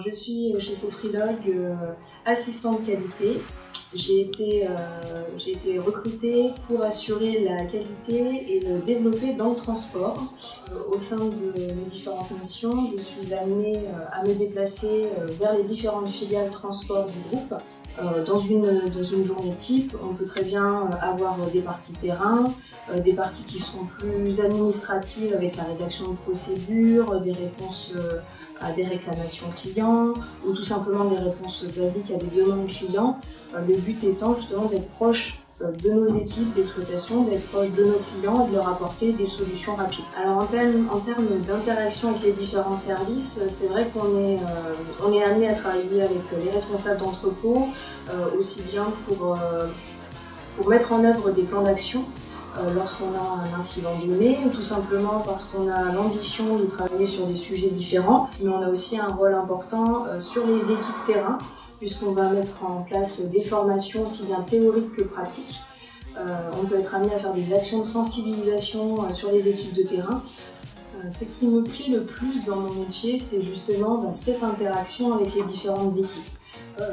je suis chez Sofrilog, assistante qualité. J'ai été recrutée pour assurer la qualité et le développer dans le transport. Au sein de mes différentes missions, je suis amenée à me déplacer vers les différentes filiales transport du groupe. Dans une journée type, on peut très bien avoir des parties terrain, des parties qui seront plus administratives avec la rédaction de procédures, des réponses à des réclamations clients ou tout simplement des réponses basiques à des demandes clients. Le but étant justement d'être proche de nos équipes d'exploitation, d'être proche de nos clients et de leur apporter des solutions rapides. Alors en termes d'interaction avec les différents services, c'est vrai qu'on est amené à travailler avec les responsables d'entrepôt, aussi bien pour mettre en œuvre des plans d'action lorsqu'on a un incident donné, ou tout simplement parce qu'on a l'ambition de travailler sur des sujets différents, mais on a aussi un rôle important sur les équipes terrain, puisqu'on va mettre en place des formations aussi bien théoriques que pratiques. On peut être amené à faire des actions de sensibilisation sur les équipes de terrain. Ce qui me plaît le plus dans mon métier, c'est justement cette interaction avec les différentes équipes.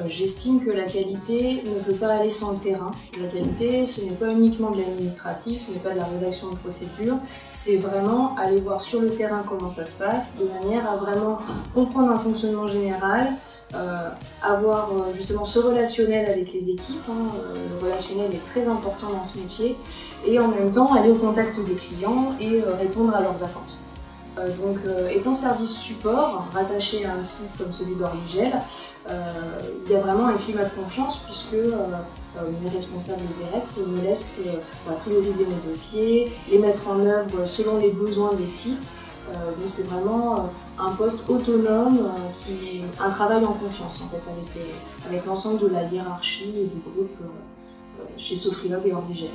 J'estime que la qualité ne peut pas aller sans le terrain. La qualité, ce n'est pas uniquement de l'administratif, ce n'est pas de la rédaction de procédures, c'est vraiment aller voir sur le terrain comment ça se passe, de manière à vraiment comprendre un fonctionnement général, avoir justement ce relationnel avec les équipes. Le relationnel est très important dans ce métier, et en même temps aller au contact des clients et répondre à leurs attentes. Étant service support, rattaché à un site comme celui d'Orligel, il y a vraiment un climat de confiance puisque mes responsables directs me laissent prioriser mes dossiers, les mettre en œuvre selon les besoins des sites. Donc c'est vraiment un poste autonome, un travail en confiance en fait, avec l'ensemble de la hiérarchie et du groupe chez Sofrilog et Orligel.